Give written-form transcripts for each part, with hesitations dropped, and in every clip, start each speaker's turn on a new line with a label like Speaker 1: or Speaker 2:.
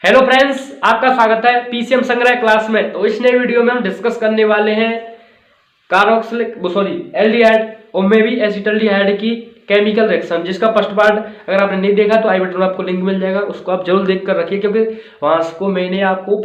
Speaker 1: Hello friends, आपका स्वागत है पीसीएम संग्रह क्लास में। तो इस नए वीडियो में हम डिस्कस करने वाले हैं एल्डिहाइड और में भी एसिटल्डिहाइड की केमिकल रिएक्शन, जिसका फर्स्ट पार्ट अगर आपने नहीं देखा तो आई बटन में आपको लिंक मिल जाएगा, उसको आप जरूर देख कर रखिए, क्योंकि वहां को मैंने आपको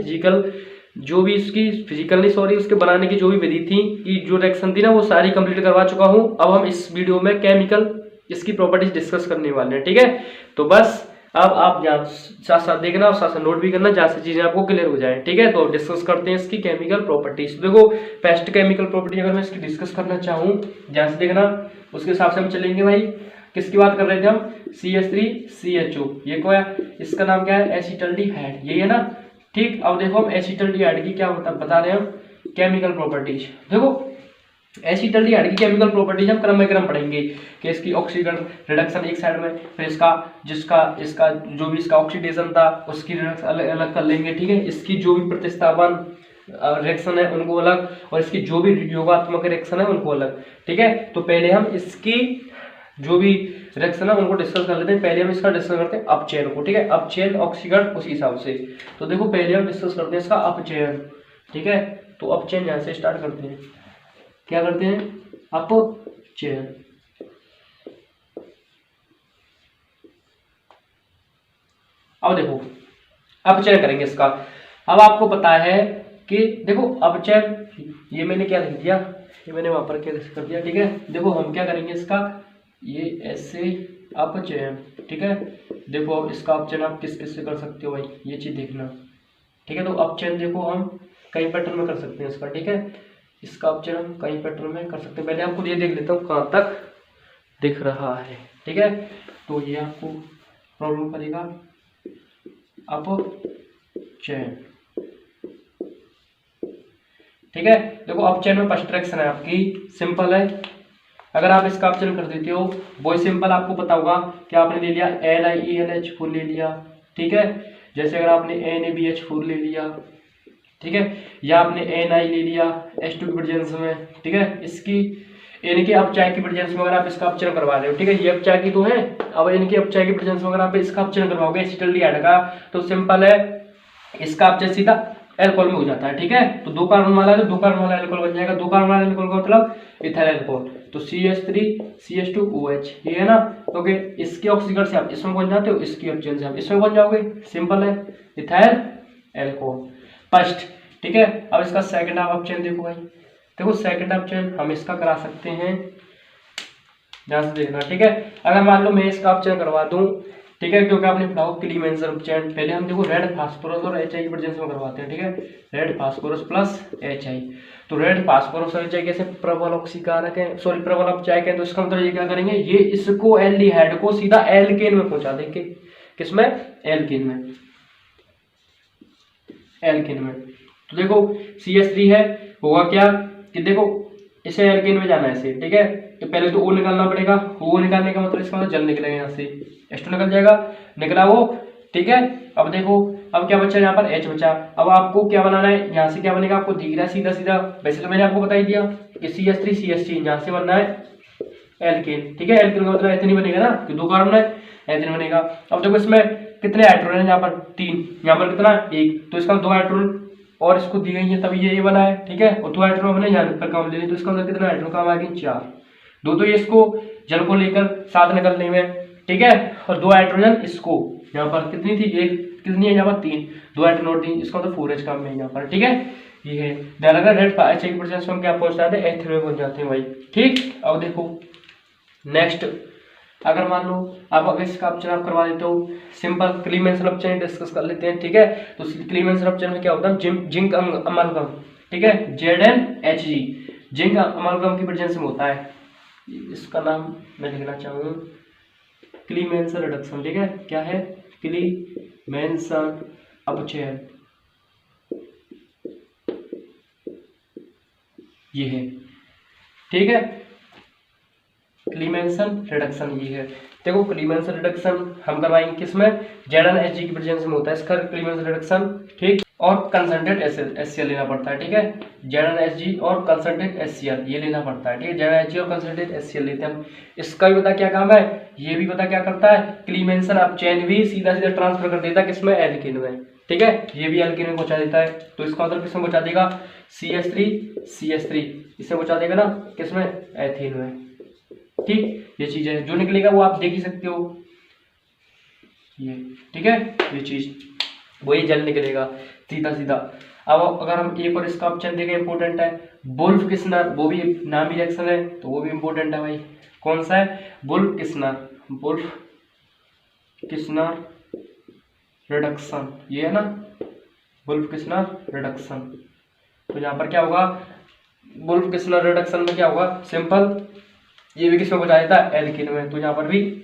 Speaker 1: उसके बनाने की जो भी विधि थी कि जो रिएक्शन थी ना, वो सारी कंप्लीट करवा चुका हूं। अब हम इस वीडियो में केमिकल इसकी प्रॉपर्टीज डिस्कस करने वाले हैं, ठीक है। तो बस अब आप साथ साथ देखना और साथ साथ नोट भी करना, जहाँ से चीजें आपको क्लियर हो जाए, ठीक है। तो डिस्कस करते हैं इसकी केमिकल प्रॉपर्टीज। देखो, फर्स्ट केमिकल प्रॉपर्टी अगर मैं इसकी डिस्कस करना चाहूँ, जहाँ से देखना उसके हिसाब से हम चलेंगे। भाई किसकी बात कर रहे थे हम? CH3CHO। ये क्या है? इसका नाम क्या है? एसिटल्डिहाइड, यही है ना, ठीक। अब देखो हम एसिटल्डिहाइड की क्या बता रहे हैं हम, केमिकल प्रॉपर्टीज। देखो एसिटल्डिहाइड की केमिकल प्रॉपर्टीज हम क्रम में क्रम पढ़ेंगे कि इसकी ऑक्सीजन रिडक्शन एक साइड में, फिर इसका जो भी इसका ऑक्सीडेशन था उसकी रिडक्शन अलग अलग कर लेंगे, ठीक है। इसकी जो भी प्रतिस्थापन रिएक्शन है उनको अलग, और इसकी जो भी योगात्मक रिएक्शन है उनको अलग, ठीक है। तो पहले हम इसकी जो भी रिएक्शन है उनको डिस्कस कर लेते हैं। पहले हम इसका डिस्कस करते हैं अपचयन को, ठीक है। अपचयन ऑक्सीकरण उसी हिसाब से। तो देखो पहले हम डिस्कस करते हैं इसका अपचयन, ठीक है। तो अपचयन यहाँ से स्टार्ट करते हैं। क्या करते हैं? अपचयन। अब देखो अपचयन करेंगे इसका। अब आपको पता है कि देखो अपचयन, ये मैंने क्या लिख दिया, ये मैंने वहां पर क्या कर दिया, ठीक है। देखो हम क्या करेंगे इसका, ये ऐसे अपचयन, ठीक है। देखो अब इसका अपचयन आप किस किस से कर सकते हो भाई, ये चीज देखना, ठीक है। तो अपचयन देखो हम कई पैटर्न में कर सकते हैं इसका, ठीक है। इसका अपचयन हम कई पैटर्न में कर सकते हैं। पहले आपको ये देख लेता हूँ कहाँ तक दिख रहा है, ठीक है। तो ये आपको प्रॉब्लम करेगा अपचयन, ठीक है। देखो अपचयन में फर्स्ट रिएक्शन है आपकी, सिंपल है। अगर आप इसका अपचयन कर देते हो, वो सिंपल आपको पता होगा कि आपने ले लिया NiEnH4 ले लिया, ठीक है। जैसे अगर आपने NaBH4 ले लिया, ठीक है, या आपने Na ले लिया H2 की प्रेजेंस में, ठीक है। इसकी इनके अपचय की प्रेजेंस में अगर आप इसका अपचयन करवा रहे हो, ठीक है, ये अपचय की तो है। अब इनके अपचय की प्रेजेंस में अगर आप इसका अपचयन करवाओगे एसिटल्डिहाइड का, तो सिंपल है, इसका अपचय सीधा एल्कोहल में हो जाता है, ठीक है। तो दो कार्बन वाला है तो दो कार्बन वाला एल्कोहल बन जाएगा। दो कार्बन वाला एल्कोहल का मतलब इथाइल एल्कोहल। तो CH3CH2OH, ये है ना, क्योंकि इसके ऑक्सीजन से आप इसमें बन जाते हो, इसकी ऑक्सीजन से आप इसमें बन जाओगे, सिंपल है, इथाइल एल्कोहल फर्स्ट, ठीक है। अब इसका सेकंड आप अपचयन देखो भाई। देखो सेकंड अपचयन हम इसका करा सकते हैं, ध्यान से देखना, ठीक है। अगर मान लो मैं इसका अपचयन करवा दूं, ठीक है, क्योंकि आपने पढ़ा क्लीमेंसर अपचयन, पहले हम देखो रेड फास्फोरस और HI की प्रेजेंस में करवाते हैं, ठीक है। Red phosphorus plus HI। तो रेड फास्फोरस और HI कैसे प्रबल ऑक्सीकारक है, सॉरी प्रबल अपचयक है, तो इसका मतलब ये क्या करेंगे, ये इसको एल्डिहाइड को सीधा एल्केन में पहुंचा देंगे। किसमें? एल्केन में, एल्केन में। तो देखो CH3 है, होगा क्या कि देखो इसे एल्केन में जाना है इसे, ठीक है। तो पहले तो O निकालना पड़ेगा, O निकालने का मतलब इसका मतलब जल निकलेगा, यहाँ से H2 निकल जाएगा, निकला वो, ठीक है। अब देखो अब क्या बचा, यहाँ पर H बचा। अब आपको क्या बनाना है, यहाँ से क्या बनेगा आपको दिख रहा है सीधा सीधा, वैसे तो मैंने आपको बता ही दिया कि CH3CH3 यहाँ से बनना है एल्केन, ठीक है। एल्केन का मतलब एथेन ही बनेगा ना, कि दो कार्बन है, एथेन बनेगा। अब देखो इसमें कितने हाइड्रोजन है, यहाँ पर 3, यहाँ पर कितना 1, तो इसका 2 हाइड्रोजन और इसको दी गई है तभी ये बना है, ठीक है। और 2 हाइड्रोजन हमने यहाँ पर काम ले ली, तो इसका मतलब कितना हाइड्रोजन काम आ गई 4, दो तो ये इसको जल को लेकर साथ निकलने में, ठीक है। और 2 हाइड्रोजन इसको, यहाँ पर कितनी थी, 1, कितनी है यहाँ पर 3, 2 हाइड्रोजन और 3, इसका मतलब 4H काम में यहाँ पर, ठीक है। ये है ध्यान रखना, रेड HI की प्रेजेंस में क्या पहुंच जाते हैं, एथिल में पहुंच जाते हैं भाई, ठीक। अब देखो नेक्स्ट, अगर मान लो आप अगर इसका अपचयन आप करवा देते हो, सिंपल क्लीमेंसर अपचयन डिस्कस कर लेते हैं, ठीक है। तो क्लीमेंसर अपचयन में क्या होता है, जिंक अमालगम, ठीक है, ZnHg, जिंक अमालगम की प्रेजेंस में होता है। इसका नाम मैं लिखना चाहूँगा क्लीमेंसर रिडक्शन, ठीक है। क्या है? क्लीमेंसर अपचयन, ये है, ठीक है। क्लीमेंसन रिडक्शन ये है। देखो क्लीमेंसन रिडक्शन हम करवाएंगे किसमें, ZnHg की प्रेजेंस में होता है इसका क्लीमेंसन रिडक्शन, ठीक। और कंसंट्रेट HCl लेना पड़ता है, ठीक है। ZnHG और कंसंट्रेट HCl ये लेना पड़ता है, ठीक है। ZnHG और कंसंट्रेट HCl लेते हैं हम। इसका भी पता क्या काम है, ये भी पता क्या करता है, क्लीमेंसन ऑफ चेन भी सीधा सीधा ट्रांसफर कर देता है किसमें, एल्कीन में, ठीक है। ये भी एल्कीन में पहुंचा देता है, तो इसका मतलब किसमें पहुंचा देगा, CH3 इससे पहुंचा देगा ना किसमें, एथीन में, ठीक। ये चीज है, जो निकलेगा वो आप देख ही सकते हो, ये ठीक है। ये चीज वही जल निकलेगा सीधा सीधा। अब अगर हम एक और इसका ऑप्शन देखें, इंपॉर्टेंट है, वुल्फ किस्नर, वो भी नामी रिएक्शन है तो वो भी इंपॉर्टेंट है भाई। कौन सा है, वुल्फ किस्नर रिडक्शन, ये है ना, वुल्फ किस्नर रिडक्शन। तो यहाँ पर क्या होगा, वुल्फ किस्नर रिडक्शन में क्या होगा, सिंपल, ये भी किसमें पहुंचा देता है, एल्कीन में। तो यहाँ पर भी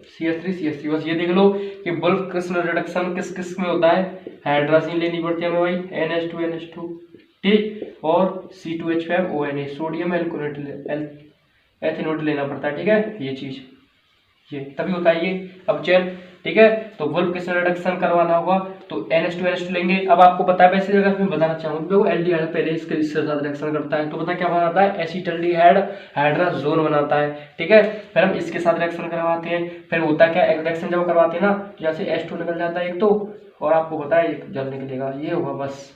Speaker 1: CH3 बस ये देख लो कि वुल्फ किस्नर रिडक्शन किस किस में होता है, हाइड्रोजन लेनी पड़ती है हमें भाई, NH2 ठीक, और C2H5ONA सोडियम एथेनोट लेना पड़ता है, ठीक है। ये चीज ये तभी होता है ये। अब चल ठीक है, तो वुल्फ किस्नर रिडक्शन करवाना होगा तो NH2 लेंगे। अब आपको पता है, वैसे अगर मैं बताना चाहूँ तो एल्डिहाइड पहले इसके साथ रिएक्शन करता है, तो पता क्या बनाता है, एसिटाल्डिहाइड हाइड्राजोन बनाता है, ठीक है। फिर हम इसके साथ रिएक्शन करवाते हैं, फिर होता क्या, रिएक्शन जब करवाते हैं ना, जैसे H2 निकल जाता है एक तो, और आपको पता है एक जल निकलेगा, ये होगा बस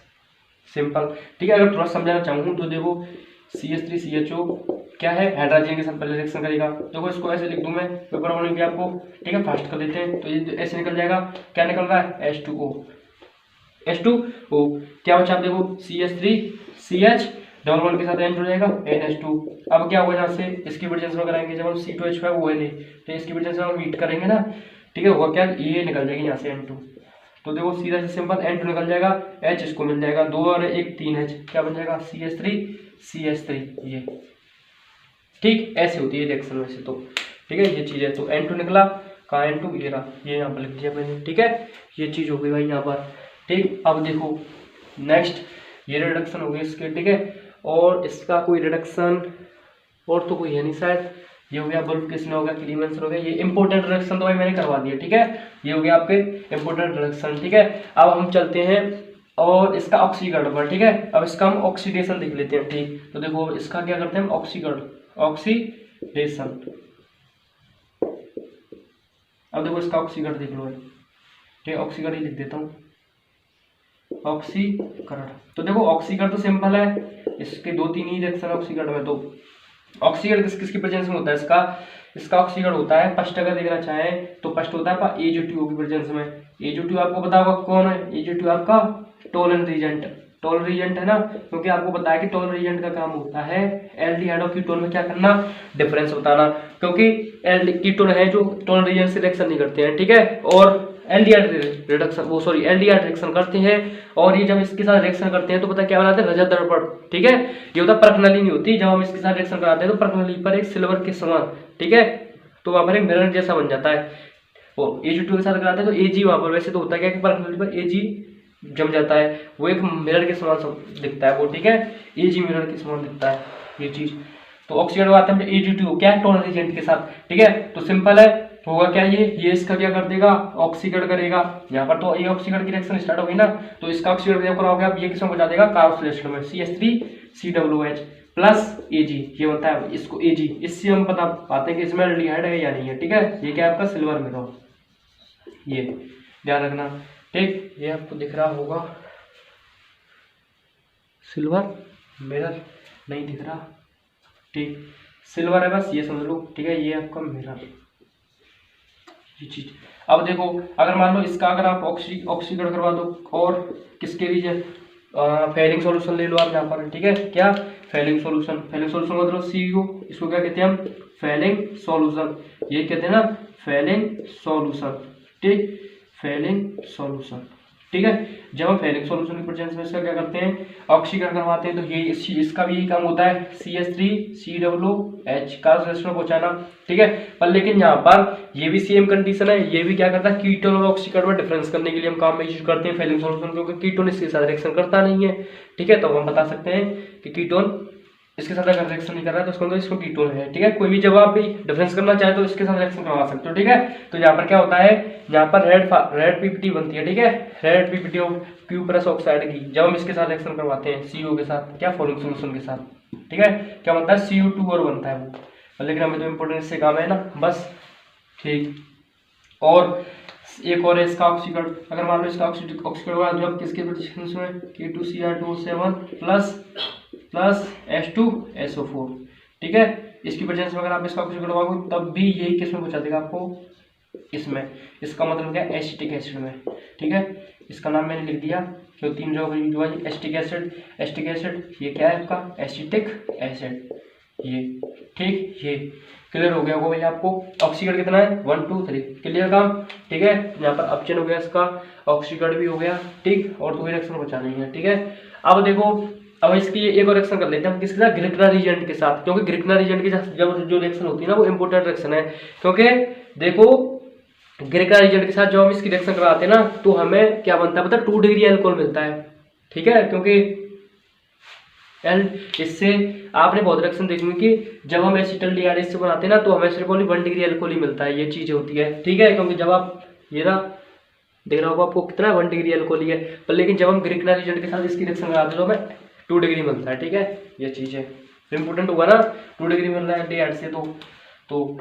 Speaker 1: सिंपल, ठीक है। अगर थोड़ा समझाना चाहूँ तो देखो, CH3CHO क्या है, हाइड्रोजन के साथ पहले रिएक्शन करेगा। देखो इसको ऐसे लिख दूं मैं, पेपर वन में भी आपको, ठीक है, फास्ट कर देते हैं। तो ये ऐसे निकल जाएगा, क्या निकल रहा है, H2O क्या बचा, आप देखो CH3CH डबल बॉन्ड के साथ एंड हो जाएगा NH2। अब क्या होगा, यहाँ से इसकी प्रेजेंस में कराएंगे जब हम C2H5ONA, तो इसकी प्रेजेंस में हम मीट करेंगे ना, ठीक है, होगा क्या, ये निकल जाएगी यहाँ से N2। तो देखो सीधा से सिंपल N2 निकल जाएगा, H इसको मिल जाएगा, 2 और 1 3H, क्या बन जाएगा, CH3 ये, ठीक। ऐसे होती है रिएक्शन वैसे तो, ठीक है। ये चीज है, तो N2 निकला, कहाँ N2, ये रहा, ये यहाँ पर लिख दिया मैंने, ठीक है। ये चीज हो गई भाई यहाँ पर, ठीक। अब देखो नेक्स्ट, ये रिडक्शन हो गई इसके, ठीक है। और इसका कोई रिडक्शन और तो कोई है नहीं शायद, ये हो गया वुल्फ किस्नर हो गया, क्लीमेंसन हो गया, ये इंपॉर्टेंट रिडक्शन तो भाई मैंने करवा दिया, ठीक है। ये हो गया आपके इंपॉर्टेंट रिडक्शन, ठीक है। अब हम चलते हैं और इसका ऑक्सीकरण पर, ठीक है। अब इसका हम ऑक्सीडेशन देख लेते हैं, ठीक। तो देखो इसका क्या करते हैं हम, ऑक्सीडेशन। अब देखो इसका ऑक्सीकरण देख लो, ठीक है, ऑक्सीकरण ही लिख देता हूँ, ऑक्सीकरण। तो देखो ऑक्सीकरण तो सिंपल है, इसके 2-3 ही रिएक्शन ऑक्सीकरण में। तो ऑक्सीकरण किसकी प्रेजेंस में होता है, इसका ऑक्सीकरण होता है, फर्स्ट अगर देखना चाहे तो फर्स्ट होता है AgO2 की प्रेजेंस में। AgO2 आपको पता होगा कौन है, AgO2 आपका टोलन रीजेंट है ना, क्योंकि आपको पता है कि टोलन रीजेंट का काम होता है एल्डिहाइड और कीटोन में क्या करना, डिफरेंस बताना, क्योंकि कीटोन है जो टोलन रीजेंट से रिएक्शन नहीं करते हैं, ठीक है, और एल्डिहाइड रिएक्शन करते हैं, और ये जब इसके साथ रिएक्शन करते हैं तो पता क्या बनाते हैं, रजत दर्पण, ठीक है। ये होता परखनली नहीं होती, जब हम इसके साथ रिएक्शन कराते हैं तो परखनली पर एक सिल्वर के समान, ठीक है, तो वहां पर एक मिरर जैसा बन जाता है। और AgO2 के साथ कराते हैं तो Ag वहां पर, वैसे तो होता क्या कि परखनली पर Ag जम जाता है, वो एक मिरर के समान दिखता है वो, ठीक है, Ag मिरर के समान दिखता है ये चीज। तो ऑक्सीकरण आते हैं AgO2 क्या है, टोलन रीजेंट के साथ, ठीक है। तो सिंपल है, होगा क्या, ये इसका क्या कर देगा, ऑक्सीकरण करेगा। यहाँ पर तो ये ऑक्सीकरण की रिएक्शन स्टार्ट होगी ना, तो इसका ऑक्सीकरण जब कराओगे आप, ये किसमें बचा देगा, कार्बोक्सिलेशन में, CH3COOH प्लस Ag, ये होता है इसको Ag। इससे हम पता पाते हैं कि इसमें एल्डिहाइड है या नहीं है, ठीक है। ये क्या है आपका सिल्वर मिरर, ये ध्यान रखना, ठीक। ये आपको दिख रहा होगा सिल्वर मिरर, नहीं दिख रहा, ठीक, सिल्वर है बस, ये समझ लो, ठीक है। ये आपका मिरर, ये चीज। अब देखो अगर मान लो इसका अगर आप ऑक्सीकरण करवा दो, और किसके रीजन, फेलिंग सॉल्यूशन ले लो आप यहाँ पर, ठीक है, क्या, फेलिंग सॉल्यूशन मतलब CO, इसको क्या कहते हैं हम, फेलिंग सॉल्यूशन, ये कहते हैं ना फेलिंग सॉल्यूशन, ठीक, फेलिंग सॉल्यूशन, ठीक है। जब हम फेलिंग सॉल्यूशन की प्रेजेंस में इसका क्या करते हैं, ऑक्सीकरण करवाते हैं, तो ये इसका भी यही काम होता है, CH3COOH का रिएक्शन पहुंचाना, ठीक है। पर लेकिन यहाँ पर ये भी सेम कंडीशन है, ये भी क्या करता है, कीटोन और ऑक्सीकरण में डिफरेंस करने के लिए हम काम में यूज करते हैं फेलिंग सॉल्यूशन, क्योंकि कीटोन इसके साथ रिएक्शन करता नहीं है, ठीक है। तो हम बता सकते हैं कि कीटोन इसके साथ अगर रिएक्शन नहीं कर रहा है तो उसको इसको कीटोन है, ठीक है। कोई भी जब आप भी डिफरेंस करना चाहे तो इसके साथ रिएक्शन करवा सकते हो, ठीक है। तो यहाँ पर क्या होता है, यहाँ पर रेड पीपीटी बनती है, ठीक है, red PPT of Q plus oxide की जब हम इसके साथ रिएक्शन करवाते हैं सीओ के साथ, क्या फॉलोइंग सॉल्यूशन के साथ, ठीक है, क्या बनता है CO2 और बनता है वो, लेकिन हमें तो इम्पोर्टेंट इससे काम है ना, बस ठीक। और एक और है इसका ऑक्सीकरण, अगर मान लो इसका ऑक्सीकरण हुआ जो अब किसके प्रेजेंस में K2Cr2O7 प्लस H2SO4, ठीक है, इसकी प्रेजेंस में अगर आप इसका ऑक्सीकरण करवाओगे तब भी यही किस में पहुंचा देगा आपको, इसमें, इसका मतलब क्या एसिटिक एसिड में, ठीक है। इसका नाम मैंने लिख दिया जो 3 जो एसिटिक एसिड, एसिटिक एसिड ये क्या है आपका एसिटिक एसिड, ये ठीक, ये क्लियर हो गया होगा भाई आपको। ऑक्सीकरण कितना है 1 2 3, क्लियर काम, ठीक है। यहाँ पर अपचयन हो गया इसका, ऑक्सीकरण भी हो गया, ठीक, और कोई रिएक्शन बचा नहीं है, ठीक है। अब देखो, अब इसकी एक और रिएक्शन कर लेते हैं हम किसके साथ, ग्रिकना रिएजेंट के साथ, क्योंकि ग्रिकना रिएजेंट के साथ जब जो रिएक्शन होती है ना वो इंपॉर्टेंट रिएक्शन है, क्योंकि देखो ग्रिकना रिएजेंट के साथ जब हम इसकी रिएक्शन कराते हैं ना तो हमें क्या बनता है पता है, 2 डिग्री अल्कोहल मिलता है, ठीक है, क्योंकि इससे आपने बहुत रिएक्शन देखी कि जब हम एसिटल्डिहाइड से बनाते हैं ना तो हमें सिर्फ ओनली 1 डिग्री अल्कोहल ही मिलता है, ये चीज होती है, ठीक है, क्योंकि जब आप ये ना देख रहा होगा आपको कितना 1 डिग्री अल्कोहल ही है, पर लेकिन जब हम ग्रिकना रिएजेंट के साथ इसकी रिएक्शन कराते हैं तो हमें 2 डिग्री मिलता है, ठीक है, ये चीज है, इंपोर्टेंट हुआ ना, 2 डिग्री मिल रहा है एल्डिहाइड से, तो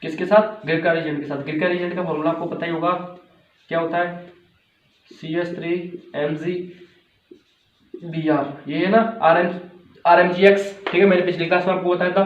Speaker 1: किसके साथ, ग्रिकना रिएजेंट के साथ। ग्रिकना रिएजेंट का फॉर्मूला आपको पता ही होगा, क्या होता है CH3MgBr, ये है ना RMGX, ठीक है, मैंने पिछली क्लास में आपको बताया था।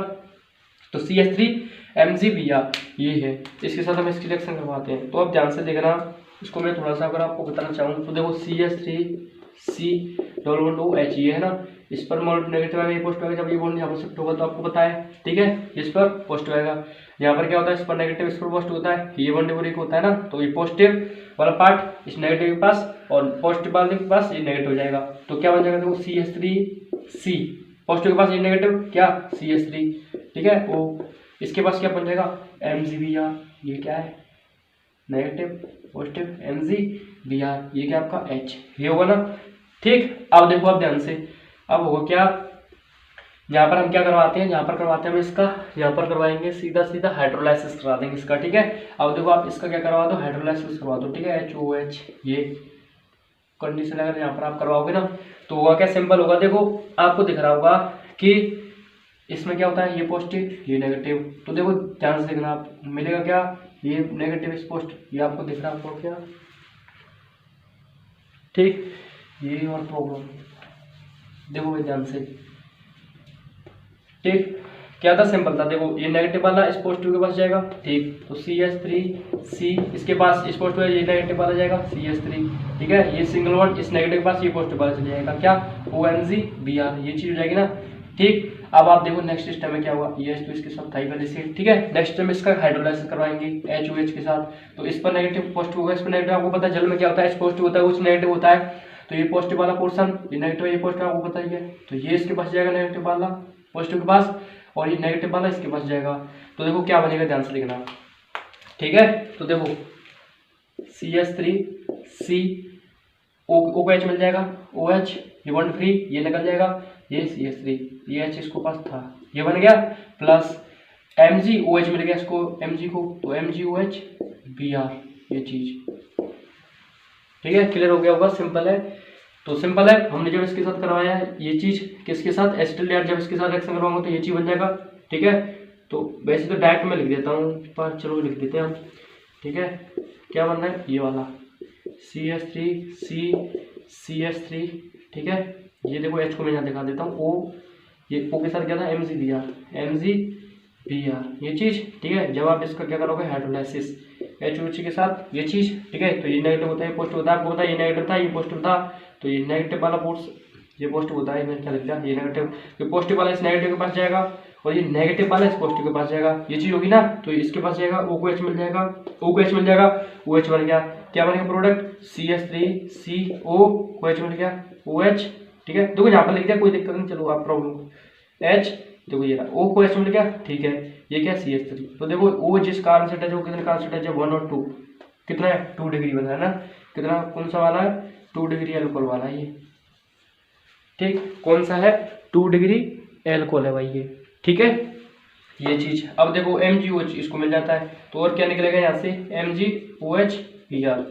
Speaker 1: तो CH3MgBr ये है, इसके साथ हम इसकी रिएक्शन करवाते हैं, तो अब ध्यान से देखना, इसको मैं थोड़ा सा अगर आपको बताना चाहूँ तो देखो CH3C(OH) ये है ना, इस पर मोल नेगेटिव आएगा, ये पॉजिटिव आएगा, जब ये बॉन्ड यहाँ पर शिफ्ट होगा तो आपको पता है, ठीक है, इस पर पॉजिटिव आएगा, यहाँ पर क्या होता है इस पर नेगेटिव इस पर पॉजिटिव होता है, ये बॉन्ड एक होता है ना, तो ये पॉजिटिव वाला पार्ट इस नेगेटिव के पास और पॉजिटिव वाले के पास ये नेगेटिव हो जाएगा, तो क्या बन जाएगा देखो CH3C, पॉजिटिव के पास ये नेगेटिव क्या CH3, ठीक है, वो इसके पास क्या बन जाएगा MgBr, ये क्या है नेगेटिव पॉजिटिव MgBr, ये क्या आपका H, ये होगा ना, ठीक। अब देखो आप ध्यान से, अब होगा क्या, यहाँ पर हम क्या करवाते हैं, यहाँ पर करवाते हैं हम इसका, यहाँ पर करवाएंगे सीधा सीधा हाइड्रोलाइसिस करा देंगे इसका, ठीक है। अब देखो आप इसका क्या करवा दो, हाइड्रोलाइसिस करवा दो, ठीक है, HOH, ये कंडीशन अगर यहाँ पर आप करवाओगे ना तो होगा क्या, सिंपल होगा, देखो आपको दिख रहा होगा कि इसमें क्या होता है ये पॉजिटिव ये नेगेटिव, तो देखो ध्यान से देखना आप, मिलेगा क्या ये नेगेटिव इस पॉजिटिव, ये आपको दिख रहा आपको क्या, ठीक, ये और प्रॉब्लम देखो भाई ध्यान से, ठीक, क्या था सिंपल था, देखो ये नेगेटिव वाला इस पॉजिटिव के पास जाएगा, ठीक, तो CH3C इसके पास इस पॉजिटिव ये नेगेटिव वाला जाएगा CH3, ठीक है, ये सिंगल वन इस नेगेटिव के पास ये पॉजिटिव वाला चले जाएगा, क्या OMgBr, ये चीज हो जाएगी ना, ठीक। अब आप देखो नेक्स्ट स्टेप में क्या हुआ, ये तो इसके साथ था पहले से, ठीक है, नेक्स्ट स्टेप में इसका हाइड्रोलाइसिस करवाएंगे HOH के साथ, तो इस पर नेगेटिव पॉजिटिव होगा, इस पर नेगेटिव, आपको पता है जल में क्या होता है, इस पॉजिटिव होता है उस नेगेटिव होता है, तो ये पॉजिटिव वाला पोर्सन ये नेगेटिव ये पॉजिटिव आपको पता ही है, तो ये इसके पास जाएगा नेगेटिव वाला पॉजिटिव के पास और ये नेगेटिव वाला इसके पास जाएगा, तो देखो क्या बनेगा ध्यान से देखना, ठीक है। तो देखो CH3C OH मिल जाएगा, OH ये बॉन्ड फ्री ये निकल जाएगा, ये CH3 ये H इसको पास था ये बन गया, प्लस MgOH मिल गया इसको Mg को, तो MgOH(Br) ये चीज, ठीक है, क्लियर हो गया होगा, सिंपल है, तो सिंपल है, हमने जब इसके साथ करवाया है ये चीज किसके साथ एसिटल्डिहाइड, जब इसके साथ रिएक्शन करवाऊंगा तो ये चीज बन जाएगा, ठीक है। तो वैसे तो डायरेक्ट में लिख देता हूँ पर चलो लिख देते हैं हम, ठीक है, क्या बनना है ये वाला CH3C, ठीक है, ये देखो H को मैं यहाँ दिखा देता हूँ, O ये O के साथ क्या था MgBr ये चीज, ठीक है। जब आप इसका क्या करोगे हाइड्रोलाइसिस HOH के साथ ये चीज, ठीक है, तो ये नेगेटिव होता है ये पॉजिटिव होता है, आपको पता है ये नेगेटिव था ये पॉजिटिव था, तो ये नेगेटिव वाला पोर्स ये पॉजिटिव होता है, मैंने क्या लिख दिया ये नेगेटिव, ये पॉजिटिव वाला इस नेगेटिव के पास जाएगा और ये नेगेटिव वाला इस पॉजिटिव के पास जाएगा, ये चीज होगी ना, तो इसके पास जाएगा O को H मिल जाएगा, O को H मिल जाएगा, OH बन गया, क्या बनेगा प्रोडक्ट CH3CO को H मिल गया OH, ठीक है, देखो यहाँ पर लिख दिया कोई दिक्कत नहीं, चलो आप प्रॉब्लम H देखो ये रहा O को H मिल गया, ठीक है, ये क्या CH3, तो देखो O जिस कारण से टच हो कितने कारण से टच है 1 और 2, कितना है 2 डिग्री बना है ना, कितना कौन सा वाला है 2 डिग्री अल्कोहल वाला है ये, ठीक, कौन सा है 2 डिग्री एल्कोहल है भाई ये, ठीक है ये चीज। अब देखो MgOH इसको मिल जाता है, तो और क्या निकलेगा यहाँ से MgOH-Br,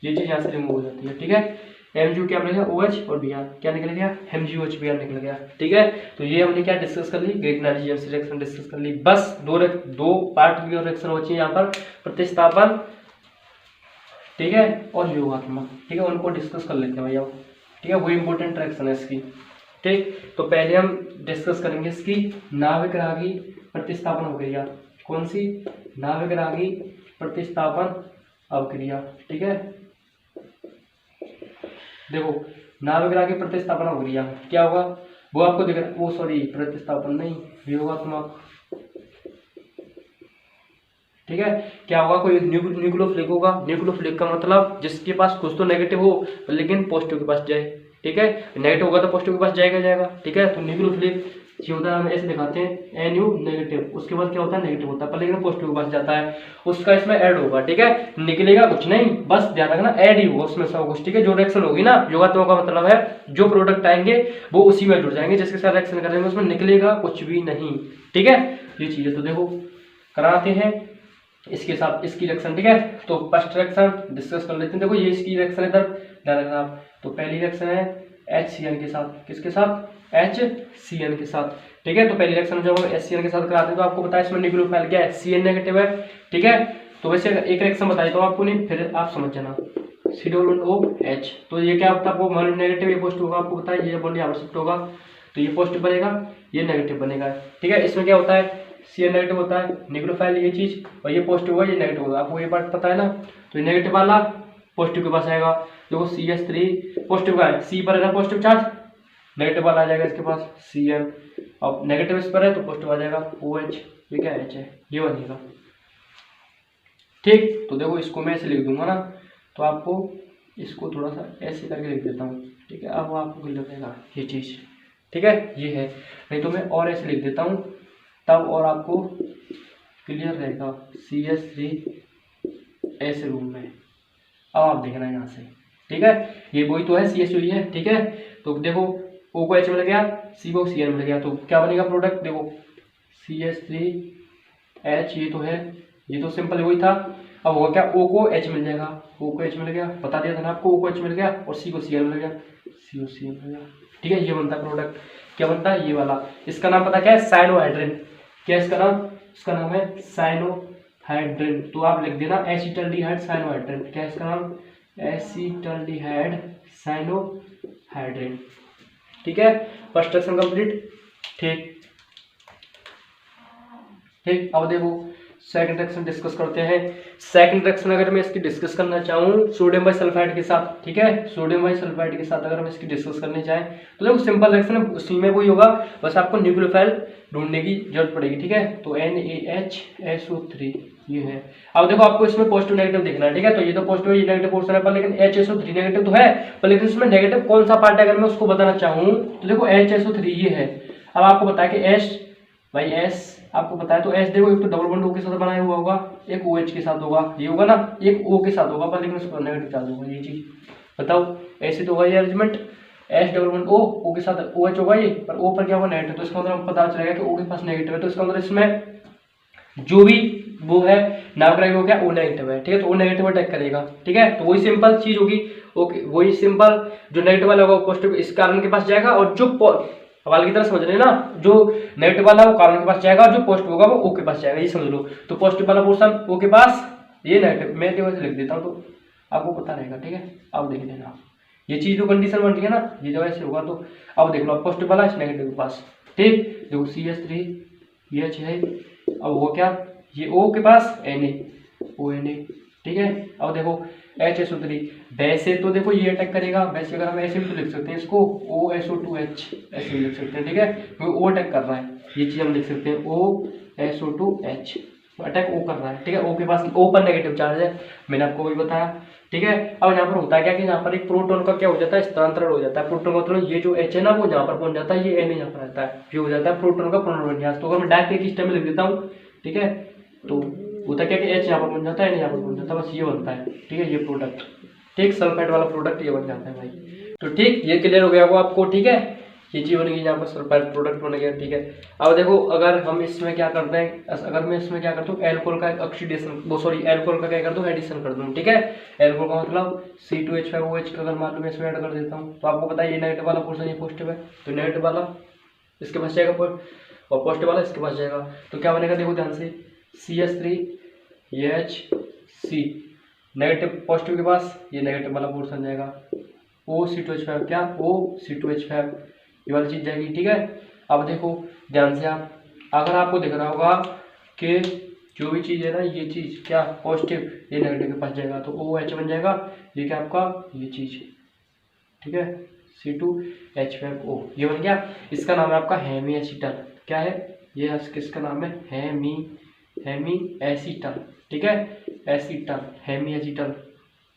Speaker 1: ये चीज यहाँ से रिमूव हो जाती है, ठीक है। MgO क्या बनेगा OH और Br क्या निकल गया MgOH-Br निकल गया, ठीक है। तो ये हमने क्या डिस्कस कर ली, ग्रेगनार्ड-जेम्स रिएक्शन डिस्कस कर ली। बस दो पार्ट की रिएक्शन बची है यहाँ पर, प्रतिस्थापन, ठीक है, और योगात्मक, ठीक है, उनको डिस्कस कर लेते हैं भैया, ठीक है। वो इंपॉर्टेंट रिएक्शन है इसकी, ठीक। तो पहले हम डिस्कस करेंगे इसकी नाभिक रागी प्रतिस्थापन अवक्रिया। कौन सी, नाभिक रागी प्रतिस्थापन अवक्रिया, ठीक है। देखो नाभिक रागी प्रतिस्थापन अवक्रिया क्या होगा, वो आपको दिख रहा है, वो सॉरी प्रतिस्थापन नहीं, योगात्मक, ठीक है। क्या होगा, कोई न्यूक्लियोफिलिक होगा, न्यूक्लियोफिलिक का मतलब जिसके पास कुछ तो नेगेटिव हो लेकिन पॉजिटिव के पास जाए, ठीक है। नेगेटिव होगा तो पॉजिटिव के पास जाएगा, ठीक है। तो न्यूक्लियोफिलिक ये होता है, हम ऐसे दिखाते हैं NU नेगेटिव, उसके बाद क्या होता है नेगेटिव होता है, पर लेकिन पॉजिटिव के पास जाता है, उसका इसमें ऐड होगा, ठीक है। निकलेगा कुछ नहीं, बस ध्यान रखना ऐड ही होगा उसमें सब कुछ, ठीक है। जो रिएक्शन होगी ना, योगात्मक का मतलब है जो प्रोडक्ट आएंगे वो उसी में जुड़ जाएंगे, जिसके साथ रिएक्शन करेंगे उसमें निकलेगा कुछ भी नहीं, ठीक है। ये चीज है, तो देखो कराते हैं इसके साथ इसकी रिएक्शन, ठीक है। तो फर्स्ट रिएक्शन डिस्कस कर लेते हैं। देखो ये इसकी रिएक्शन है, इधर ध्यान रखना आप। तो पहली रिएक्शन है HCN के साथ, किसके साथ, HCN के साथ, ठीक है। तो पहली रिएक्शन जब हम HCN के साथ कराते हैं तो आपको पता है इसमें न्यूक्लियोफाइल क्या है, CN नेगेटिव है, ठीक है। तो वैसे एक रिएक्शन बताई तो आपको नहीं, फिर आप समझ जाना C=OH। तो ये क्या होता है, आपको मान नेगेटिव, ये पॉजिटिव होगा, आपको पता है ये बॉन्ड यहाँ पर शिफ्ट होगा, तो ये पॉजिटिव बनेगा, ये नेगेटिव बनेगा, ठीक है। इसमें क्या होता है, CN नेगेटिव होता है, न्यूक्लियोफाइल ये चीज, और ये पॉजिटिव होगा, ये नेगेटिव होगा, आपको ये बात पता है ना। तो ये नेगेटिव वाला पॉजिटिव के पास आएगा, देखो CH3 पॉजिटिव का है, C पर है ना पॉजिटिव चार्ज, नेगेटिव वाला आ जाएगा इसके पास CN, अब नेगेटिव इस पर है तो पॉजिटिव आ जाएगा OH, ये क्या H है, ये बनेगा, ठीक। तो देखो इसको मैं ऐसे लिख दूंगा ना, तो आपको इसको थोड़ा सा ऐसे करके लिख देता हूँ, ठीक है। अब आपको क्लियर रहेगा ये चीज, ठीक है, ये है। नहीं तो मैं और ऐसे लिख देता हूँ तब और आपको क्लियर रहेगा, CH3 ऐसे रूम में। अब आप देखना यहाँ से, ठीक है, ये वही तो है, CH ही है, ठीक है। तो देखो O को H मिल गया, C को CN मिल गया, तो क्या बनेगा प्रोडक्ट, देखो CH3H, ये तो है, ये तो सिंपल वही था। अब होगा क्या, O को H मिल जाएगा, O को H मिल गया, बता दिया था ना आपको, O को H मिल गया, और C को CN मिल गया, C को CN मिल गया, ठीक है। ये बनता है प्रोडक्ट, क्या बनता है, ये वाला। इसका नाम पता क्या है, साइनोहाइड्रिन, क्या इसका नाम, इसका नाम है साइनोहाइड्रिन। तो आप लिख देना एसिटल्डिहाइड साइनोहाइड्रिन, क्या है इसका नाम, एसिटल्डिहाइड साइनोहाइड्रिन, ठीक है। फर्स्ट रिएक्शन कंप्लीट, ठीक ठीक। अब देखो सेकंड रिएक्शन डिस्कस करते हैं। सेकंड रिएक्शन अगर मैं इसकी डिस्कस करना चाहूँ सोडियम बाइसल्फाइड के साथ, ठीक है, सोडियम बाइसल्फाइड के साथ अगर हम इसकी डिस्कस करने चाहें तो देखो सिंपल रिएक्शन है, उसी में वही होगा, बस आपको न्यूक्लियोफाइल ढूंढने की जरूरत पड़ेगी, ठीक है। तो NaHSO3 ये है। अब देखो आपको इसमें पॉजिटिव नेगेटिव देखना है, ठीक है। तो ये तो पॉजिटिव है, ये नेगेटिव पोर्शन है, पर लेकिन HSO3 नेगेटिव तो है, पर लेकिन इसमें नेगेटिव कौन सा पार्ट है अगर मैं उसको बताना चाहूँ तो देखो HSO3 ये है। अब आपको पता है कि H भाई S आपको पता है, तो H देखो एक तो डबल बॉन्ड O के साथ बनाया हुआ होगा, एक OH के साथ होगा, ये होगा ना, एक O के साथ होगा, पर लेकिन उसको नेगेटिव चार्ज होगा, ये चीज बताओ, ऐसे तो होगा ये arrangement, H double bond O के साथ OH होगा ये, पर O पर क्या होगा नेगेटिव, तो इसका मतलब पता चलेगा कि O के पास नेगेटिव है, तो इसका मतलब इसमें जो भी वो है नाभिक हो गया O नेगेटिव है, ठीक है। तो O नेगेटिव अटैक करेगा, ठीक है। तो वही सिंपल चीज होगी, ओके, वही सिंपल जो नेगेटिव वाला होगा पॉजिटिव इस कार्बन के पास जाएगा, और जो सवाल की तरह समझ रहे हैं ना, जो नेगेटिव वाला वो कार्बन के पास जाएगा, जो पॉजिटिव होगा वो O के पास जाएगा, ये समझ लो। तो पॉजिटिव वाला पोर्शन O के पास, ये नेगेटिव, मैं देखो लिख देता हूँ तो आपको पता रहेगा, ठीक है। अब देख लेना, ये चीज जो कंडीशन बन रही है ना, ये जब ऐसे होगा तो अब देख लो, पॉजिटिव वाला इस नेगेटिव के पास, ठीक। देखो CH3H है, अब वो क्या, ये O के पास Na, ठीक है। अब देखो HSO3, वैसे तो देखो ये अटैक करेगा, वैसे अगर हम ऐसे भी तो लिख सकते हैं इसको OSO2H, ऐसे भी लिख सकते हैं, ठीक है, क्योंकि O अटैक कर रहा है, ये चीज हम लिख सकते हैं OSO2H, अटैक O कर रहा है, ठीक है। O के पास O पर नेगेटिव चार्ज है, मैंने आपको वही बताया, ठीक है। अब यहाँ पर होता है क्या कि यहाँ पर एक प्रोटॉन का क्या हो जाता है, स्थानांतरण हो जाता है, प्रोटॉन का मतलब ये जो H है ना वो यहाँ पर पहुंच जाता है, ये N यहाँ पर रहता है, ये हो जाता है प्रोटॉन का पुनर्विन्यास। तो अगर मैं डायरेक्ट एक स्टेप में लिख देता हूँ, ठीक है, तो होता क्या कि H यहाँ पर बन जाता है, N यहाँ पर बन जाता है, बस ये बनता है, ठीक है, ये प्रोडक्ट, ठीक, सल्फाइड वाला प्रोडक्ट ये बन जाता है भाई। तो ठीक, ये क्लियर हो गया वो आपको, ठीक है, ये चीज बन गई, यहाँ पर सल्फाइड प्रोडक्ट बन गया। ठीक है, अब देखो अगर हम इसमें क्या करते हैं, अगर मैं इसमें क्या करता हूँ एल्कोहल का ऑक्सीडेशन, वो सॉरी एल्कोहल का क्या कर दूँ एडिशन कर दूँ। ठीक है, एल्कोहल का मतलब C2H5OH का अगर मान लो मैं इसमें ऐड कर देता हूँ तो आपको पता है ये नेगेटिव वाला पोर्शन ये पॉजिटिव है, तो नेगेटिव वाला इसके पास जाएगा और पॉजिटिव वाला इसके पास जाएगा। तो क्या बनेगा देखो ध्यान से, CH3HC नेगेटिव पॉजिटिव के पास ये नेगेटिव वाला पोर्शन जाएगा, OC2H5 क्या OC2H5 ये वाली चीज जाएगी। ठीक है, अब देखो ध्यान से आप, अगर आपको दिख रहा होगा कि जो भी चीज है ना ये चीज क्या पॉजिटिव ये नेगेटिव के पास जाएगा तो OH बन जाएगा, ये क्या आपका ये चीज। ठीक है, C2H5O ये बन गया। इसका नाम है आपका हेमी एसीटल। क्या है ये, किसका नाम है हेमी एसीटल। ठीक है, एसीटल हेमी एसीटल,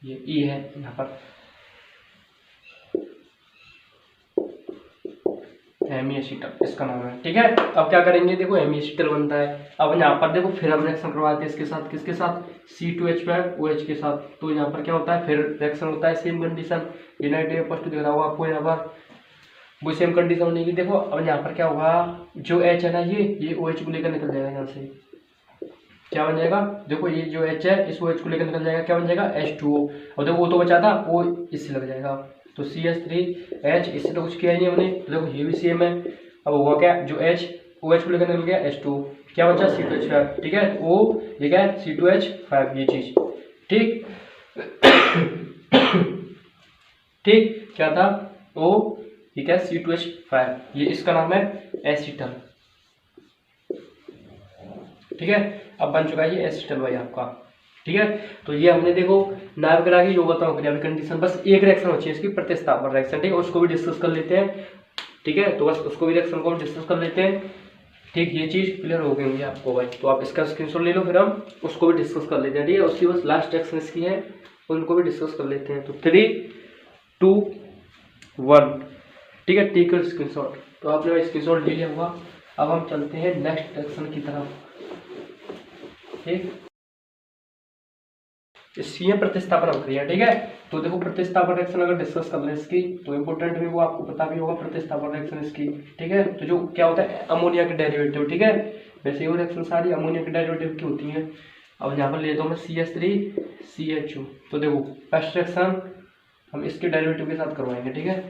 Speaker 1: ये ई है यहाँ पर हेमी एसीटल इसका नाम है। ठीक है, अब क्या करेंगे देखो हेमी एसीटल बनता है। अब यहाँ पर देखो फिर हम रिएक्शन करवाते हैं इसके साथ, किसके साथ C2H5OH के साथ। तो यहाँ पर क्या होता है फिर रिएक्शन होता है, सेम कंडीशन, ये नेगेटिव पॉजिटिव दिख रहा होगा आपको यहाँ पर, वो सेम कंडीशन बनेगी। देखो अब यहाँ पर क्या होगा, जो H है ना ये OH को लेकर निकल जाएगा यहाँ से, क्या बन जाएगा देखो ये जो H है इस OH को लेकर निकल जाएगा, क्या बन जाएगा H2O। और देखो वो तो बचा था वो इससे लग जाएगा, तो CH3H इससे तो कुछ किया ही नहीं हमने, तो देखो ये भी सेम है। अब हुआ क्या, जो H OH को लेकर निकल गया H2, क्या बचा C2H5। ठीक है, O ये क्या है C2H5 ये चीज। ठीक ठीक क्या था O ये क्या C2H5, ये इसका नाम है एसीटल। ठीक है, अब बन चुका है ये एसीटल भाई आपका। ठीक है, तो ये हमने देखो नाम करा के जो बताऊँ कंडीशन, बस एक रिएक्शन होती है इसकी प्रतिस्थापन रिएक्शन। ठीक है, उसको भी डिस्कस कर लेते हैं। ठीक है, तो बस उसको भी रिएक्शन को हम डिस्कस कर लेते हैं। ठीक, ये चीज क्लियर हो गई आपको भाई, तो आप इसका स्क्रीनशॉट ले लो, फिर हम उसको भी डिस्कस कर लेते हैं। ठीक है, उसकी बस लास्ट रिएक्शन इसकी है, उनको भी डिस्कस कर लेते हैं। तो 3, 2, 1। ठीक है, टेक योर स्क्रीनशॉट। तो आपने भाई स्क्रीनशॉट ले लिया होगा। अब हम चलते हैं नेक्स्ट रिएक्शन की तरफ। ठीक, इसकी है प्रतिस्थापन अभिक्रिया। ठीक है, तो देखो प्रतिस्थापन रिएक्शन अगर डिस्कस कर ले इसकी तो इम्पोर्टेंट भी वो आपको पता भी होगा प्रतिस्थापन रिएक्शन इसकी। ठीक है, तो जो क्या होता है अमोनिया के डेरिवेटिव। ठीक है, वैसे वो रिएक्शन सारी अमोनिया के डेरिवेटिव की होती हैं। अब यहाँ पर लेता हूँ मैं CH3CHO। तो देखो फर्स्ट रिएक्शन हम इसके डेरिवेटिव के साथ करवाएंगे। ठीक है,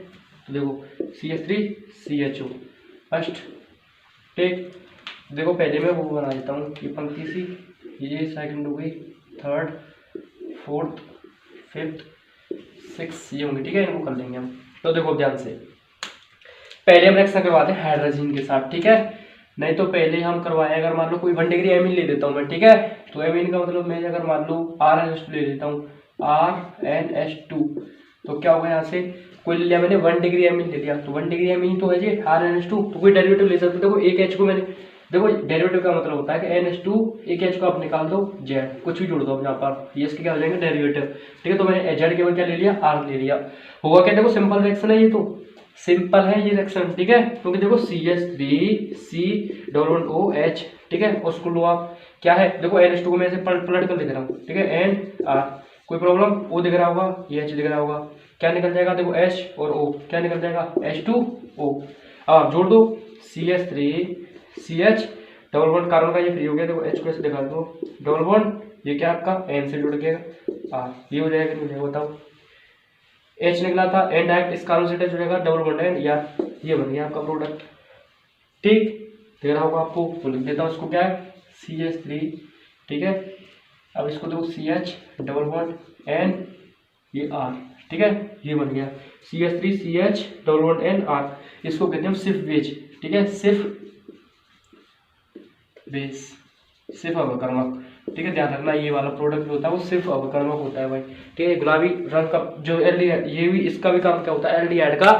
Speaker 1: तो देखो CH3CHO फर्स्ट। ठीक, देखो पहले मैं वो बना देता हूँ, ये पंक्ति सी, ये सेकंड हो गई, थर्ड, फोर्थ, फिफ्थ, सिक्स ये होंगे। ठीक है, इनको कर लेंगे हम। तो देखो ध्यान से, पहले हम रिएक्शन करवाते हैं हाइड्रोजन के साथ। ठीक है, नहीं तो पहले हम करवाए अगर मान लो कोई 1 डिग्री एमीन ले लेता हूँ मैं। ठीक है, तो एमीन का मतलब मैं अगर मान लो RNH2 ले लेता हूँ, RNH2, तो क्या होगा यहाँ से कोई ले लिया मैंने 1 डिग्री एमीन ले लिया, तो 1 डिग्री एमीन तो है जी RNH2, तो कोई डेरिवेटिव ले सकते। देखो एक H को मैंने, देखो डेरिवेटिव का मतलब होता है कि NH2 एक H को आप निकाल दो Z, कुछ भी जोड़ दो यहाँ पर, ये इसके क्या हो जाएंगे डेरिवेटिव। ठीक है, तो मैंने Z के बाद क्या ले लिया R ले लिया। होगा क्या, देखो सिंपल रिएक्शन है, ये तो सिंपल है ये रिएक्शन। ठीक है, क्योंकि देखो CH3C_OH। ठीक है, उसको लो आप क्या है, देखो NH2 को मैं ऐसे पलट कर लिख रहा हूँ। ठीक है, NR, कोई प्रॉब्लम, O दिख रहा होगा, ये H दिख रहा होगा, क्या निकल जाएगा देखो H और O, क्या निकल जाएगा H2O। अब आप जोड़ दो CH3CH डबल बॉन्ड कार्बन का ये फ्री हो गया, देखो H को ऐसे दिखा दो डबल बॉन्ड, ये क्या आपका N से जुड़ गया R, ये हो जाएगा नहीं हो जाएगा बताओ, H निकला था N डायरेक्ट इस कार्बन से जुड़ेगा डबल बॉन्ड N, या ये बन गया आपका प्रोडक्ट। ठीक, दिख रहा होगा आपको, तो लिख देता हूँ इसको क्या है CH3। ठीक है, अब इसको देखो CH डबल बॉन्ड N ये R। ठीक है, ये बन गया CH3CH double bond N R, इसको कहते हैं सिर्फ बेज। ठीक है, सिर्फ बेस, सिर्फ अवकर्मक। ठीक है, ध्यान रखना ये वाला प्रोडक्ट जो होता है वो सिर्फ अवकर्मक होता है भाई। ठीक है, गुलाबी रंग का जो एल्डिहाइड, ये भी इसका भी काम क्या होता है एल्डिहाइड का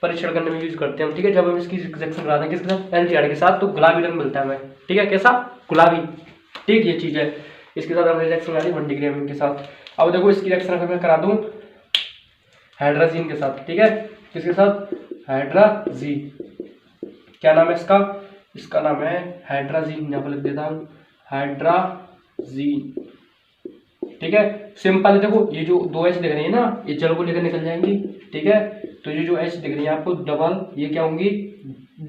Speaker 1: परीक्षण करने में यूज करते हैं हम। ठीक है, जब हम इसकी रिएक्शन कराते हैं किसके साथ एल्डिहाइड के साथ, तो गुलाबी रंग मिलता है हमें। ठीक है, कैसा गुलाबी। ठीक, ये चीज है, इसके साथ हमने रिएक्शन करा दी 1 डिग्री एमीन के साथ। अब देखो इसकी रिएक्शन अगर मैं करा दूं हाइड्रोजन के साथ। ठीक है, किसके साथ हाइड्रोजन, क्या नाम है इसका, इसका नाम है हाइड्रोजन, यहाँ पर लिख देता हूँ हाइड्रोजन। ठीक है, सिंपल है, देखो ये जो 2 H दिख रही है ना, ये जल को लेकर निकल जाएंगी। ठीक है, तो ये जो H दिख रही है आपको डबल, ये क्या होंगी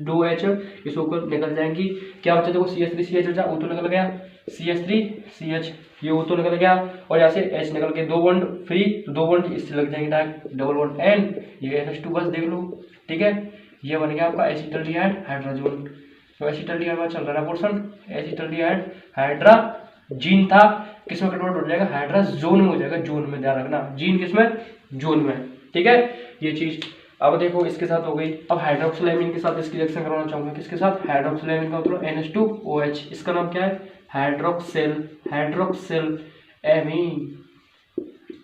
Speaker 1: 2H, इस ऊपर निकल जाएंगी। क्या बचा देखो CH3CH बचा, O तो निकल गया, CH3CH ये O तो निकल गया, और यहाँ से H निकल के 2 बॉन्ड फ्री, तो 2 बॉन्ड इससे लग जाएंगे डायरेक्ट, डबल बॉन्ड N, ये NH2 बस देख लो। ठीक है, ये बन गया आपका एसिटल्डिहाइड हाइड्रोजन। तो एसिटल्डिहाइड में चल रहा है पोर्शन, एसिटल्डिहाइड हाइड्रोजीन था, किसमें कन्वर्ट हो जाएगा हाइड्रोजोन में हो जाएगा, जोन में ध्यान रखना, जीन किसमें जोन में। ठीक है, ये चीज अब देखो इसके साथ हो गई। अब हाइड्रोक्सिलेमिन के साथ इसकी रिएक्शन करवाना चाहूंगा, किसके साथ हाइड्रोक्सिलेमिन का मतलब NH2OH, इसका नाम क्या है हाइड्रोक्सिल, हाइड्रोक्सिल एमीन।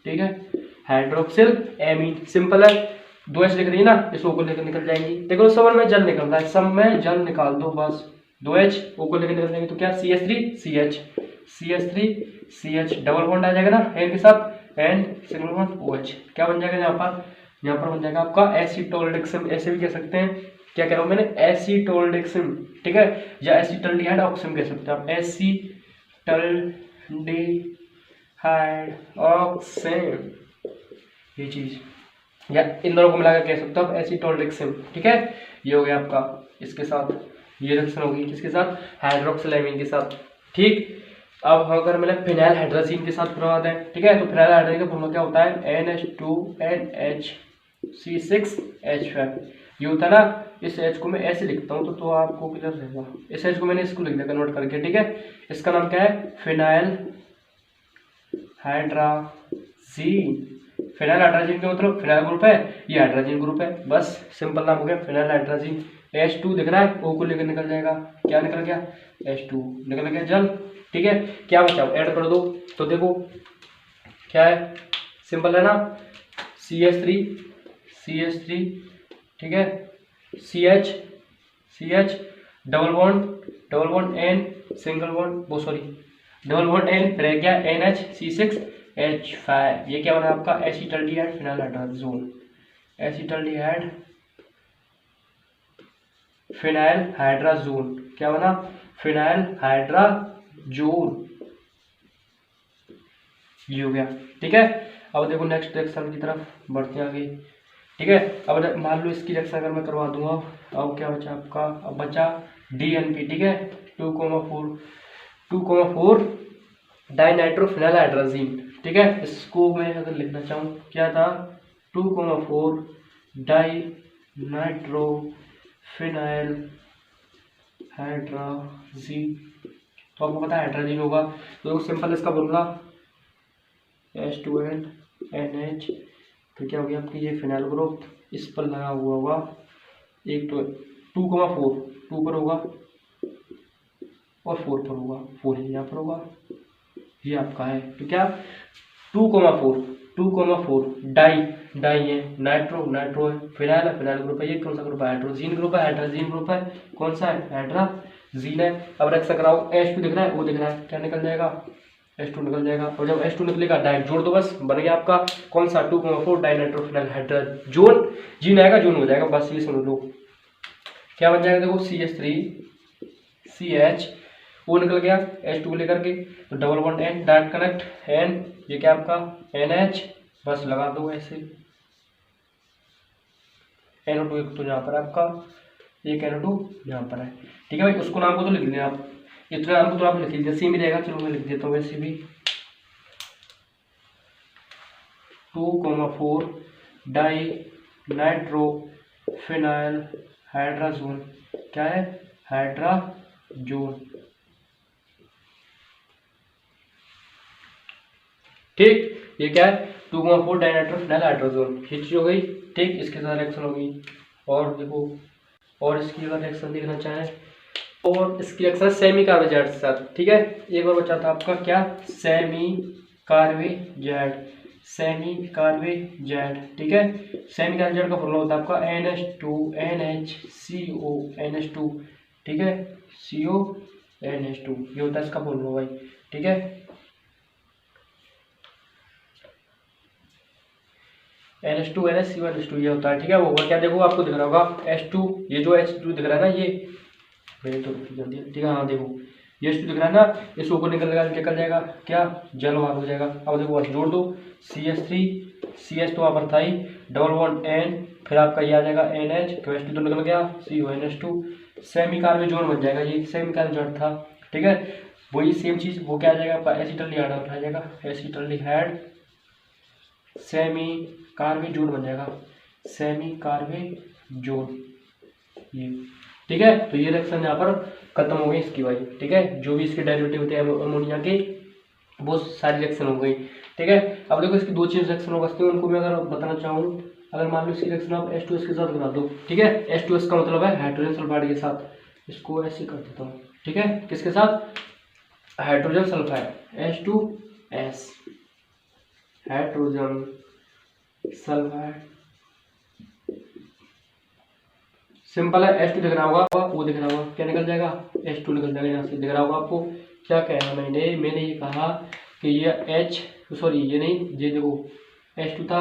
Speaker 1: ठीक है, हाइड्रोक्सिल एमीन, सिंपल है, 2H लिख रही है ना, इस O को लेकर निकल जाएंगी। देखो सब में जल निकल रहा है, सब में जल निकाल दो बस, 2H O को लेकर निकल जाएंगे, तो क्या CH3CH, CH3CH डबल बॉन्ड आ जाएगा ना N के साथ, N सिंगल बॉन्ड OH, क्या बन जाएगा यहाँ पर बन जाएगा आपका एसिटोल्डेक्सिम, ऐसे भी कह सकते हैं, क्या कह रहा हूँ मैंने एसिटोल्डेक्सिम। ठीक है, या एसिटल्डिहाइड ऑक्सिम कह सकते हैं आप, एसिटल्डिहाइड ऑक्सिम, ये चीज, या इन दोनों को मिलाकर कह सकते हो आप एसिटोल्डेक्सिम। ठीक है, ये हो गया आपका, इसके साथ ये रिएक्शन होगी किसके साथ हाइड्रोक्सिलेमिन के साथ। ठीक, अब अगर मैंने फिनाइल हाइड्रोजीन के साथ करवा दें, ठीक है, तो फिनाइल हाइड्रोजीन का फॉर्मूला क्या होता है NH2NH6H5, ये होता है ना, इस H को मैं ऐसे लिखता हूँ तो आपको क्लियर रहेगा, इस H को मैंने इसको लिख दिया कन्वर्ट करके। ठीक है, इसका नाम क्या है फिनाइल हाइड्रोजीन, फिनाइल हाइड्रोजीन का मतलब फिनाइल ग्रुप है, ये हाइड्रोजीन ग्रुप है, बस सिंपल नाम हो गया फिनाइल हाइड्रोजीन। H2 दिख रहा है, O को लेकर निकल जाएगा, क्या निकल गया H2 निकल गया जल। ठीक है, क्या बचा ऐड कर दो, तो देखो क्या है, सिंपल है ना, CH3 ठीक है, CH double bond N single bond, वो सॉरी डबल बॉन्ड N रह गया NH C6H5, ये क्या बना आपका acetaldehyde phenyl hydrazone, acetaldehyde phenyl hydrazone, क्या बना फिनाइल हाइड्रोजोन, ये हो गया। ठीक है, अब देखो नेक्स्ट रिएक्शन की तरफ बढ़ते आगे। ठीक है, अब मान लो इसकी रिएक्शन अगर मैं करवा दूंगा, अब क्या बचा आपका, अब बचा DNP। ठीक है, 2,4 डाइनाइट्रोफिनाइल हाइड्रोजीन। ठीक है, इसको मैं अगर लिखना चाहूँ क्या था 2,4 डाइनाइट्रोफिनाइल हाइड्रोजीन, तो आपको पता है हाइड्रोजीन होगा, तो सिंपल इसका फॉर्मूला H2NH, फिर क्या हो गया आपकी ये फिनाइल ग्रुप, इस पर लगा हुआ होगा एक तो 2,4 2 पर होगा और 4 पर होगा, 4 यहाँ पर होगा, ये आपका है, तो क्या 2,4 डाई है, नाइट्रो है, फिनाइल ग्रुप है, ये कौन सा ग्रुप है हाइड्रोजीन ग्रुप है, कौन सा है हाइड्रोजीन है। अब रख सक रहा हूँ H2 दिख रहा है, वो दिख रहा है, क्या निकल जाएगा H2 निकल जाएगा, और जब H2 निकलेगा डायरेक्ट जोड़ दो, बस बन गया आपका कौन सा 2,4 डाइनाइट्रोफिनाइल हाइड्रोजोन, जीन आएगा जोन हो जाएगा, बस ये समझ लो। क्या बन जाएगा देखो CH3CH, वो निकल गया H2 लेकर के, तो double bond N direct connect N, ये क्या आपका NH, बस लगा दो ऐसे, NO2 एक तो यहाँ पर आपका, एक NO2 यहाँ पर है। ठीक है भाई, उसको नाम को तो लिख लें आप, इतना नाम को तो आप लिख लीजिए, सेम ही रहेगा, चलो मैं लिख देता हूँ वैसे भी 2,4 डाइनाइट्रोफिनाइल हाइड्रोजोन, क्या है हाइड्रोजोन। ठीक, ये क्या है 2,4 डाइनाइट्रोफिनाइल हाइड्रोजोन, ये चीज हो गई। ठीक, इसके साथ रिएक्शन होगी, और देखो और इसकी अगर रिएक्शन देखना चाहें, और इसकी रिएक्शन सेमी कार्बोजेड के साथ। ठीक है, एक बार बचा था आपका क्या सेमी कार्बोजेड, ठीक है, सेमी कार्बोजेड का फॉर्मूला होता है आपका NH2NHCONH2, ठीक है, CONH2, ये होता है इसका फॉर्मूला भाई। ठीक है, NH2NHCONH2 ये होता है। ठीक है, वो होगा क्या, देखो आपको दिख रहा होगा H2, ये जो H2 दिख रहा है ना, ये मेरे तो जल्दी, ठीक है, हाँ देखो ये H2 दिख रहा है ना, इस ऊपर निकल जाएगा क्या जल वार हो जाएगा। अब देखो जोड़ दो CH3 CH तो वहाँ पर था ही, डबल बॉन्ड N, फिर आपका ये आ जाएगा NH, तो H2 तो निकल गया, CONH2, सेमी कार्बोजोन बन जाएगा, ये सेमी कार्बोजोन था, ठीक है। वही सेम चीज़ वो क्या आ जाएगा आपका एसिटल्डिहाइड आ जाएगा, एसिटल्डिहाइड सेमी कार्बोजोन बन जाएगा, सेमी कार्बोजोन ये, ठीक है। तो ये रिएक्शन यहाँ पर खत्म हो गई इसकी भाई, ठीक है। जो भी इसके डेरिवेटिव होते हैं अमोनिया के वो सारी रिएक्शन हो गई, ठीक है। अब देखो इसकी दो चीज रिएक्शन हो सकती है, उनको मैं अगर बताना चाहूँ, अगर मान लो इसकी रिएक्शन आप H2S के साथ करा दो, ठीक है। H2S का मतलब है हाइड्रोजन सल्फाइड के साथ, इसको ऐसे कर देता हूँ, ठीक है। किसके साथ? Hydrogen sulphide H2S, hydrogen sulphide, simple है। H2 दिख रहा होगा, वो दिख रहा होगा, क्या निकल जाएगा? H2 निकल जाएगा, यहाँ से दिख रहा होगा आपको। क्या कहा मैंने ये कहा कि ये ये नहीं, ये देखो H2 था,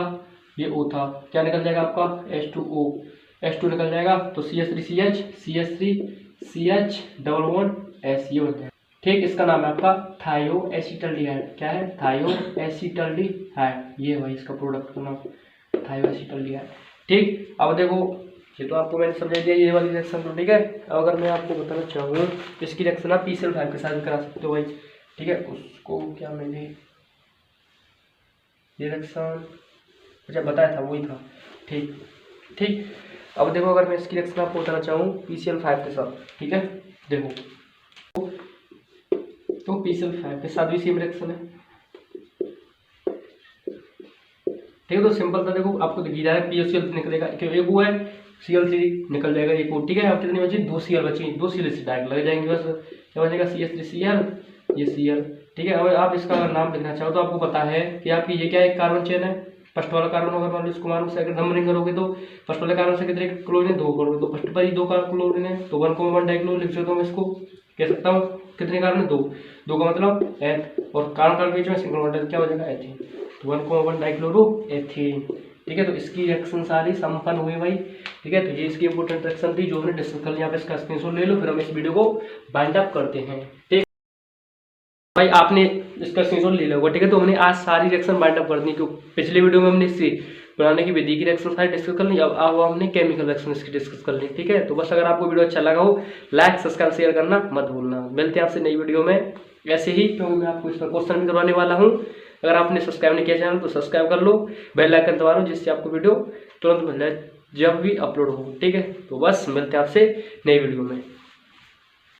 Speaker 1: ये O था, क्या निकल जाएगा आपका? H2O, H2 निकल जाएगा, तो CH3CH, CH3CH double bond S, ये होता है, ठीक। इसका नाम है आपका थायो एसिटल्डिहाइड। क्या है? थायो एसिटल्डिहाइड, ये भाई इसका प्रोडक्ट का नाम थायो एसिटल्डिहाइड, ठीक। अब देखो ये तो आपको मैंने समझा दिया ये वाली रिएक्शन तो, ठीक है। अगर मैं आपको बताना चाहूँ इसकी रिएक्शन आप PCl5 के साथ भी करा सकते हो भाई, ठीक है। उसको क्या मैंने ये रिएक्शन अच्छा बताया था, वही था, ठीक। अब देखो अगर मैं इसकी रिएक्शन आपको बताना चाहूँ PCl5 के साथ, ठीक है। देखो तो PCl5 के साथ भी सेम रिएक्शन है, ठीक है। तो सिंपल था, देखो आपको दिख रहा है PCl निकलेगा, एक वो है Cl3 निकल जाएगा, एक और, ठीक है। अब कितनी बची? 2 Cl बची, 2 Cl से डायरेक्ट लग जाएंगे बस, क्या बचेगा? CH3Cl, ये Cl, ठीक है। अब आप इसका अगर नाम लिखना चाहो तो आपको पता है कि आपकी ये क्या है, कार्बन चेन है। फर्स्ट वाला कार्बन अगर मान लो इसको मान सेकंड नंबरिंग करोगे तो फर्स्ट वाले कार्बन से कितने क्लोरीन है? 2 करोगे, तो फर्स्ट पर ही 2 क्लोरीन है, तो 1,1 डाइक्लोरीन लिख सकता हूँ, इसको कह सकता हूँ। कितने कार्बन है? 2 का मतलब एथ, और कार्बन के बीच में सिंगल बॉन्ड क्या हो जाएगा? एथीन, तो 1,1 डाइक्लोरो एथीन, ठीक है। तो इसकी रिएक्शन सारी संपन्न हुई भाई, ठीक है। तो ये इसकी इंपोर्टेंट रिएक्शन थी जो हमने डिस्कस कर लिया। यहाँ पे इसका स्क्रीनशॉट ले लो, फिर हम इस वीडियो को बाइंड अप करते हैं, ठीक भाई। आपने इसका स्क्रीनशॉट ले लिया होगा, ठीक है। तो हमने आज सारी रिएक्शन बाइंड अप कर दी, क्योंकि पिछले वीडियो में हमने इससे बनाने की विधि की रिएक्शन सारी डिस्कस कर ली, अब हमने केमिकल रिएक्शन इसकी डिस्कस कर ली, ठीक है। तो बस अगर आपको वीडियो अच्छा लगा हो, लाइक सब्सक्राइब शेयर करना मत भूलना। मिलते हैं आपसे नई वीडियो में ऐसे ही, क्योंकि मैं आपको इसका क्वेश्चन भी करवाने वाला हूँ। अगर आपने सब्सक्राइब नहीं किया चैनल तो सब्सक्राइब कर लो, बेल आइकन दबा लो, जिससे आपको वीडियो तुरंत मिल जाए जब भी अपलोड हो, ठीक है। तो बस मिलते हैं आपसे नई वीडियो में।